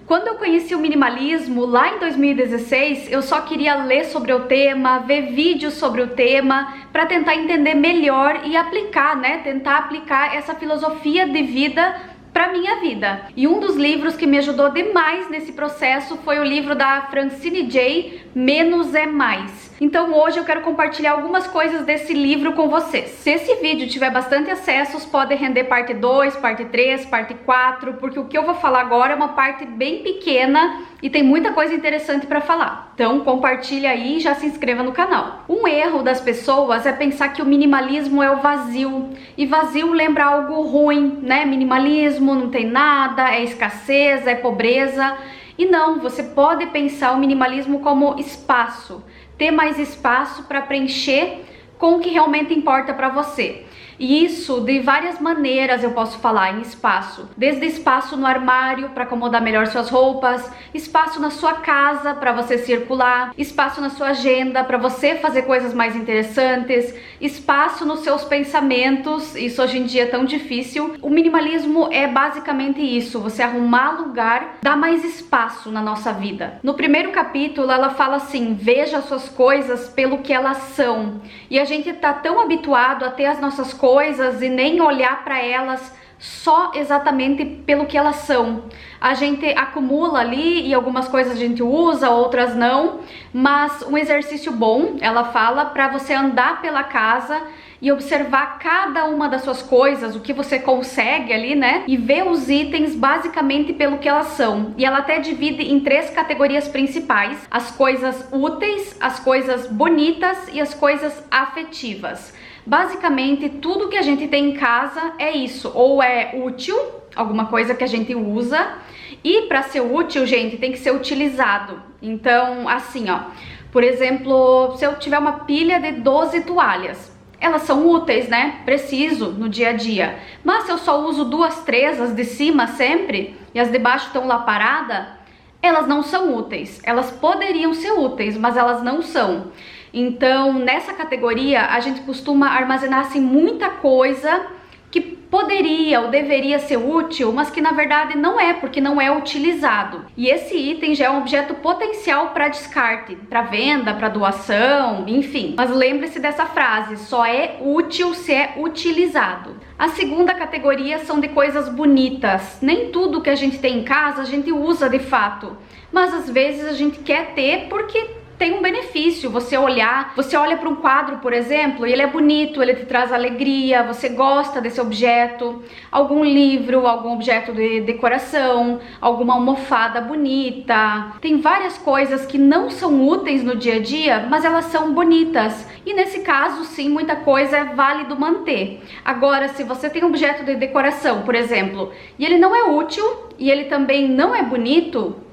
Quando eu conheci o minimalismo lá em 2016, eu só queria ler sobre o tema, ver vídeos sobre o tema, para tentar entender melhor e aplicar, né? Tentar aplicar essa filosofia de vida para minha vida. E um dos livros que me ajudou demais nesse processo foi o livro da Francine Jay, Menos é Mais. Então hoje eu quero compartilhar algumas coisas desse livro com vocês. Se esse vídeo tiver bastante acessos, pode render parte 2, parte 3, parte 4, porque o que eu vou falar agora é uma parte bem pequena e tem muita coisa interessante para falar. Então compartilha aí e já se inscreva no canal. Um erro das pessoas é pensar que o minimalismo é o vazio. E vazio lembra algo ruim, né? Minimalismo, não tem nada, é escassez, é pobreza. E não, você pode pensar o minimalismo como espaço. Ter mais espaço para preencher com o que realmente importa para você. E isso de várias maneiras eu posso falar em espaço. Desde espaço no armário para acomodar melhor suas roupas, espaço na sua casa para você circular, espaço na sua agenda para você fazer coisas mais interessantes, espaço nos seus pensamentos, isso hoje em dia é tão difícil. O minimalismo é basicamente isso, você arrumar lugar, dar mais espaço na nossa vida. No primeiro capítulo ela fala assim, veja as suas coisas pelo que elas são. E a gente tá tão habituado a ter as nossas coisas e nem olhar para elas só exatamente pelo que elas são. A gente acumula ali e algumas coisas a gente usa, outras não, mas um exercício bom, ela fala, para você andar pela casa e observar cada uma das suas coisas, o que você consegue ali, né? E ver os itens basicamente pelo que elas são. E ela até divide em 3 categorias principais: as coisas úteis, as coisas bonitas e as coisas afetivas. Basicamente, tudo que a gente tem em casa é isso, ou é útil, alguma coisa que a gente usa, e para ser útil, gente, tem que ser utilizado. Então, assim, ó, por exemplo, se eu tiver uma pilha de 12 toalhas, elas são úteis, né? Preciso no dia a dia. Mas se eu só uso 2, 3, as de cima sempre, e as de baixo estão lá paradas, elas não são úteis. Elas poderiam ser úteis, mas elas não são. Então, nessa categoria, a gente costuma armazenar assim muita coisa que poderia ou deveria ser útil, mas que na verdade não é, porque não é utilizado. E esse item já é um objeto potencial para descarte, para venda, para doação, enfim. Mas lembre-se dessa frase, só é útil se é utilizado. A segunda categoria são de coisas bonitas. Nem tudo que a gente tem em casa a gente usa de fato, mas às vezes a gente quer ter porque tem um benefício. Você olha para um quadro, por exemplo, e ele é bonito, ele te traz alegria, você gosta desse objeto, algum livro, algum objeto de decoração, alguma almofada bonita. Tem várias coisas que não são úteis no dia a dia, mas elas são bonitas. E nesse caso, sim, muita coisa é válido manter. Agora, se você tem um objeto de decoração, por exemplo, e ele não é útil e ele também não é bonito,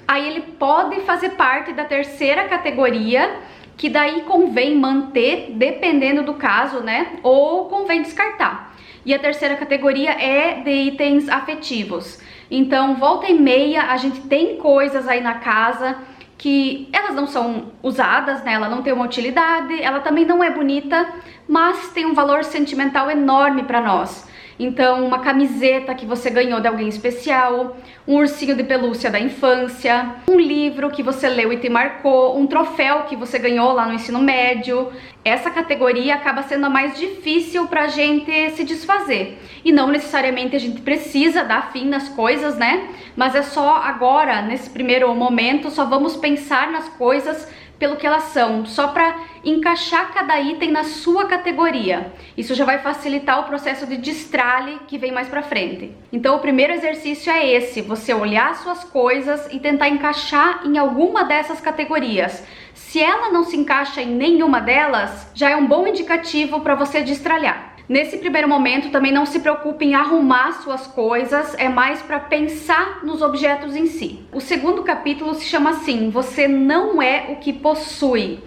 aí ele pode fazer parte da terceira categoria, que daí convém manter, dependendo do caso, né? Ou convém descartar. E a terceira categoria é de itens afetivos. Então, volta e meia, a gente tem coisas aí na casa que elas não são usadas, né? Ela não tem uma utilidade, ela também não é bonita, mas tem um valor sentimental enorme para nós. Então, uma camiseta que você ganhou de alguém especial, um ursinho de pelúcia da infância, um livro que você leu e te marcou, um troféu que você ganhou lá no ensino médio. Essa categoria acaba sendo a mais difícil pra gente se desfazer. E não necessariamente a gente precisa dar fim nas coisas, né? Mas é só agora, nesse primeiro momento, só vamos pensar nas coisas pelo que elas são, só para encaixar cada item na sua categoria. Isso já vai facilitar o processo de destralhe que vem mais para frente. Então o primeiro exercício é esse, você olhar suas coisas e tentar encaixar em alguma dessas categorias. Se ela não se encaixa em nenhuma delas, já é um bom indicativo para você destralhar. Nesse primeiro momento, também não se preocupe em arrumar suas coisas, é mais para pensar nos objetos em si. O segundo capítulo se chama assim, você não é o que possui.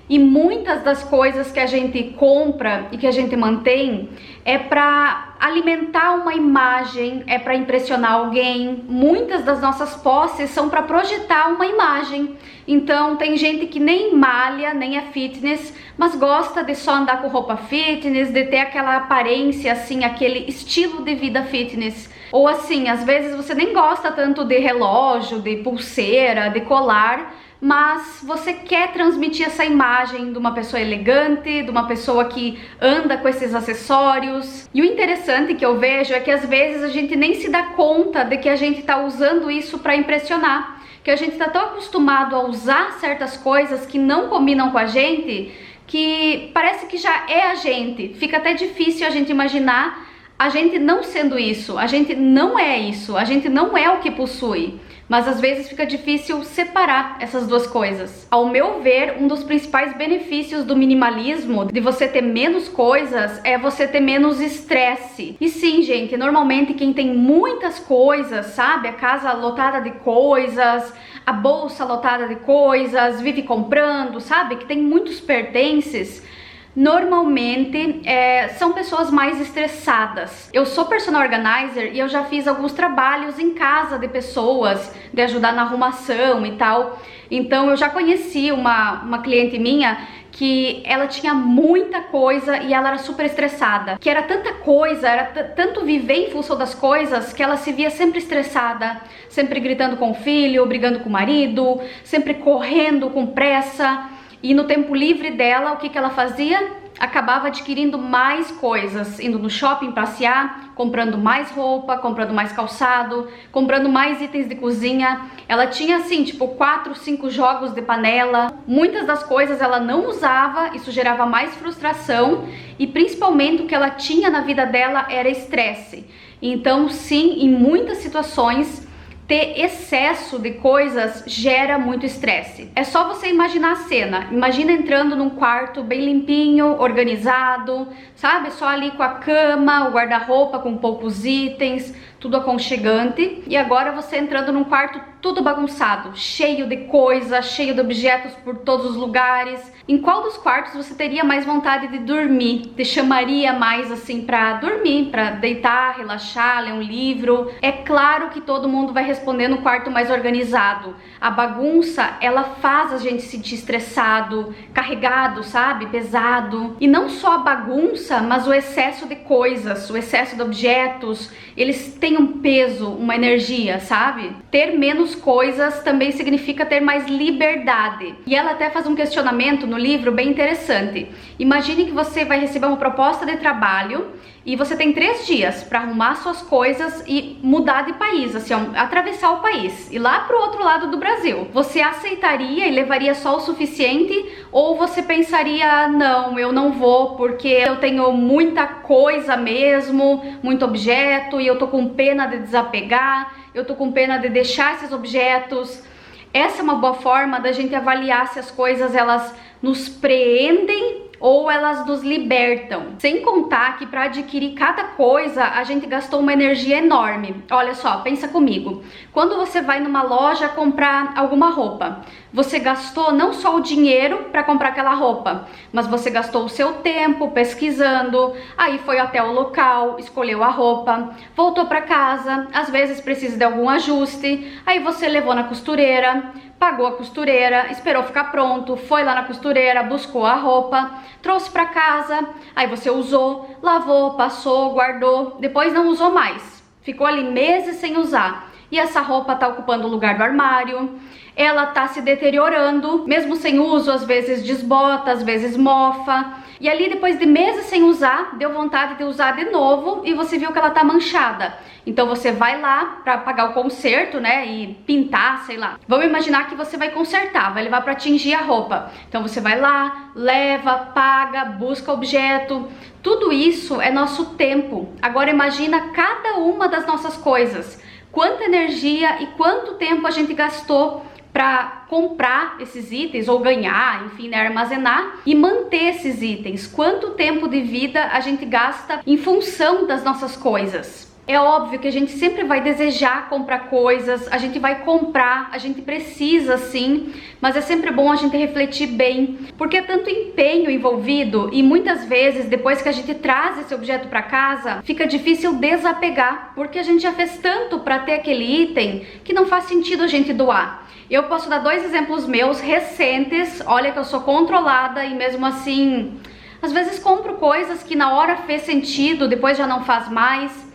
E muitas das coisas que a gente compra e que a gente mantém é para alimentar uma imagem, é para impressionar alguém. Muitas das nossas posses são para projetar uma imagem. Então tem gente que nem malha, nem é fitness, mas gosta de só andar com roupa fitness, de ter aquela aparência assim, aquele estilo de vida fitness. Ou assim, às vezes você nem gosta tanto de relógio, de pulseira, de colar, mas você quer transmitir essa imagem de uma pessoa elegante, de uma pessoa que anda com esses acessórios. E o interessante que eu vejo é que às vezes a gente nem se dá conta de que a gente está usando isso para impressionar, que a gente está tão acostumado a usar certas coisas que não combinam com a gente, que parece que já é a gente. Fica até difícil a gente imaginar a gente não sendo isso, a gente não é isso, a gente não é o que possui. Mas às vezes fica difícil separar essas duas coisas. Ao meu ver, um dos principais benefícios do minimalismo, de você ter menos coisas, é você ter menos estresse. E sim, gente, normalmente quem tem muitas coisas, sabe? A casa lotada de coisas, a bolsa lotada de coisas, vive comprando, sabe? Que tem muitos pertences. Normalmente são pessoas mais estressadas. Eu sou personal organizer e eu já fiz alguns trabalhos em casa de pessoas, de ajudar na arrumação e tal. Então eu já conheci uma cliente minha que ela tinha muita coisa e ela era super estressada. Que era tanta coisa, era tanto viver em função das coisas, que ela se via sempre estressada, sempre gritando com o filho, brigando com o marido, sempre correndo com pressa. E no tempo livre dela, o que ela fazia? Acabava adquirindo mais coisas, indo no shopping passear, comprando mais roupa, comprando mais calçado, comprando mais itens de cozinha. Ela tinha assim, tipo 4, 5 jogos de panela. Muitas das coisas ela não usava, isso gerava mais frustração e principalmente o que ela tinha na vida dela era estresse. Então sim, em muitas situações, ter excesso de coisas gera muito estresse. É só você imaginar a cena. Imagina entrando num quarto bem limpinho, organizado, sabe? Só ali com a cama, o guarda-roupa com poucos itens, tudo aconchegante. E agora você entrando num quarto tudo bagunçado, cheio de coisa, cheio de objetos por todos os lugares. Em qual dos quartos você teria mais vontade de dormir? Te chamaria mais assim pra dormir, pra deitar, relaxar, ler um livro? É claro que todo mundo vai responder no quarto mais organizado. A bagunça, ela faz a gente se sentir estressado, carregado, sabe? Pesado. E não só a bagunça, mas o excesso de coisas, o excesso de objetos, eles têm um peso, uma energia, sabe? Ter menos coisas também significa ter mais liberdade. E ela até faz um questionamento no livro bem interessante. Imagine que você vai receber uma proposta de trabalho e você tem 3 dias para arrumar suas coisas e mudar de país, assim, atravessar o país, ir lá pro outro lado do Brasil. Você aceitaria e levaria só o suficiente? Ou você pensaria, não, eu não vou porque eu tenho muita coisa mesmo, muito objeto e eu tô com pena de desapegar, eu tô com pena de deixar esses objetos. Essa é uma boa forma da gente avaliar se as coisas elas nos prendem ou elas nos libertam. Sem contar que para adquirir cada coisa a gente gastou uma energia enorme. Olha só, pensa comigo. Quando você vai numa loja comprar alguma roupa, você gastou não só o dinheiro para comprar aquela roupa, mas você gastou o seu tempo pesquisando, aí foi até o local, escolheu a roupa, voltou para casa, às vezes precisa de algum ajuste, aí você levou na costureira, pagou a costureira, esperou ficar pronto, foi lá na costureira, buscou a roupa, trouxe para casa, aí você usou, lavou, passou, guardou, depois não usou mais, ficou ali meses sem usar. E essa roupa tá ocupando o lugar do armário, ela tá se deteriorando, mesmo sem uso, às vezes desbota, às vezes mofa. E ali depois de meses sem usar, deu vontade de usar de novo e você viu que ela tá manchada. Então você vai lá para pagar o conserto, né, e pintar, sei lá. Vamos imaginar que você vai consertar, vai levar para tingir a roupa. Então você vai lá, leva, paga, busca objeto. Tudo isso é nosso tempo. Agora imagina cada uma das nossas coisas. Quanta energia e quanto tempo a gente gastou para comprar esses itens ou ganhar, enfim, né, armazenar e manter esses itens. Quanto tempo de vida a gente gasta em função das nossas coisas? É óbvio que a gente sempre vai desejar comprar coisas, a gente vai comprar, a gente precisa sim, mas é sempre bom a gente refletir bem, porque é tanto empenho envolvido e muitas vezes depois que a gente traz esse objeto para casa, fica difícil desapegar, porque a gente já fez tanto para ter aquele item que não faz sentido a gente doar. Eu posso dar 2 exemplos meus recentes. Olha que eu sou controlada e mesmo assim, às vezes compro coisas que na hora fez sentido, depois já não faz mais.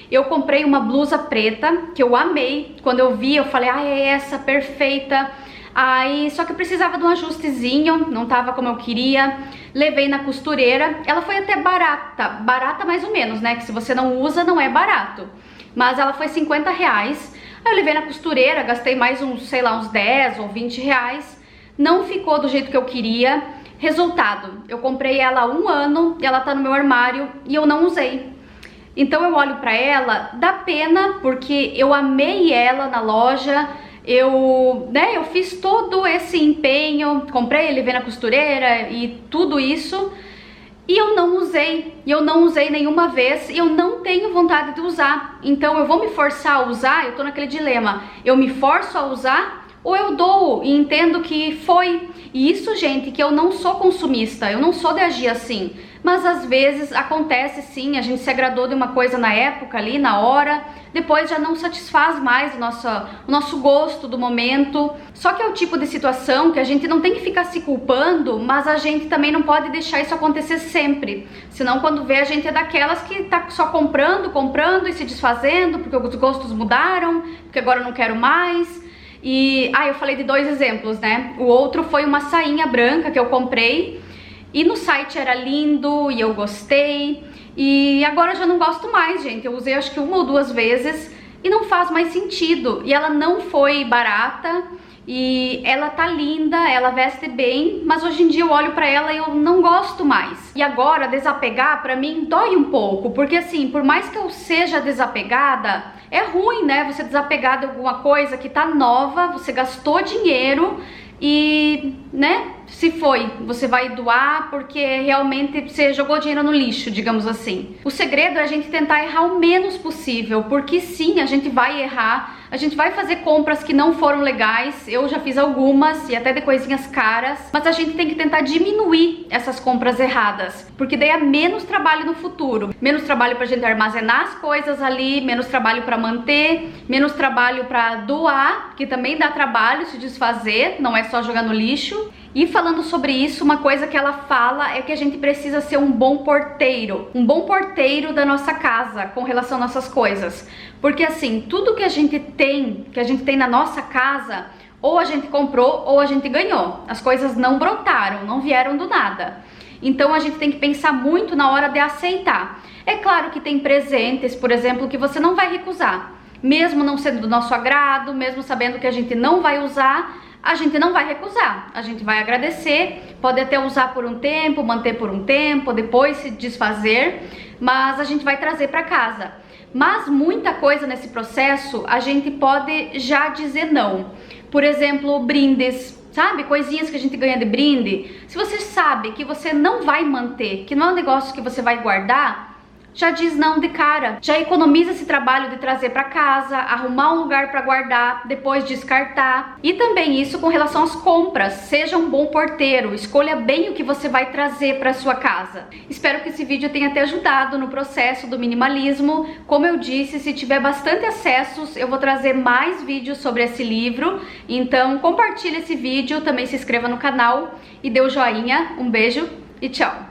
Eu comprei uma blusa preta, que eu amei. Quando eu vi, eu falei, ah, é essa, perfeita. Aí, só que eu precisava de um ajustezinho, não tava como eu queria. Levei na costureira, ela foi até barata mais ou menos, né? Que se você não usa, não é barato. Mas ela foi R$50. Aí eu levei na costureira, gastei mais uns, sei lá, uns 10 ou 20 reais. Não ficou do jeito que eu queria. Resultado, eu comprei ela há 1 ano, e ela tá no meu armário e eu não usei. Então eu olho pra ela, dá pena, porque eu amei ela na loja, eu fiz todo esse empenho, comprei, levei na costureira e tudo isso, e eu não usei nenhuma vez, e eu não tenho vontade de usar. Então eu vou me forçar a usar, eu tô naquele dilema, eu me forço a usar ou eu dou e entendo que foi. E isso, gente, que eu não sou consumista, eu não sou de agir assim. Mas às vezes acontece sim, a gente se agradou de uma coisa na época ali, na hora, depois já não satisfaz mais o nosso gosto do momento. Só que é o tipo de situação que a gente não tem que ficar se culpando, mas a gente também não pode deixar isso acontecer sempre. Senão quando vê, a gente é daquelas que tá só comprando e se desfazendo, porque os gostos mudaram, porque agora eu não quero mais. E, eu falei de 2 exemplos, né? O outro foi uma sainha branca que eu comprei e no site era lindo e eu gostei, e agora eu já não gosto mais, gente. Eu usei acho que 1 ou 2 vezes e não faz mais sentido. E ela não foi barata e ela tá linda, ela veste bem, mas hoje em dia eu olho pra ela e eu não gosto mais. E agora desapegar pra mim dói um pouco, porque assim, por mais que eu seja desapegada, é ruim, né? Você desapegar de alguma coisa que tá nova, você gastou dinheiro e, né, se foi, você vai doar porque realmente você jogou dinheiro no lixo, digamos assim. O segredo é a gente tentar errar o menos possível, porque sim, a gente vai errar, a gente vai fazer compras que não foram legais, eu já fiz algumas e até de coisinhas caras, mas a gente tem que tentar diminuir essas compras erradas, porque daí é menos trabalho no futuro, menos trabalho pra gente armazenar as coisas ali, menos trabalho pra manter, menos trabalho pra doar, que também dá trabalho se desfazer, não é só jogar no lixo. E falando sobre isso, uma coisa que ela fala é que a gente precisa ser um bom porteiro da nossa casa com relação às nossas coisas. Porque assim, tudo que a gente tem na nossa casa, ou a gente comprou ou a gente ganhou. As coisas não brotaram, não vieram do nada. Então a gente tem que pensar muito na hora de aceitar. É claro que tem presentes, por exemplo, que você não vai recusar. Mesmo não sendo do nosso agrado, mesmo sabendo que a gente não vai usar, a gente não vai recusar, a gente vai agradecer, pode até usar por um tempo, manter por um tempo, depois se desfazer, mas a gente vai trazer para casa. Mas muita coisa nesse processo a gente pode já dizer não. Por exemplo, brindes, sabe? Coisinhas que a gente ganha de brinde. Se você sabe que você não vai manter, que não é um negócio que você vai guardar, já diz não de cara, já economiza esse trabalho de trazer para casa, arrumar um lugar para guardar, depois descartar. E também isso com relação às compras, seja um bom porteiro, escolha bem o que você vai trazer para sua casa. Espero que esse vídeo tenha te ajudado no processo do minimalismo. Como eu disse, se tiver bastante acessos, eu vou trazer mais vídeos sobre esse livro, então compartilhe esse vídeo, também se inscreva no canal e dê o joinha. Um beijo e tchau!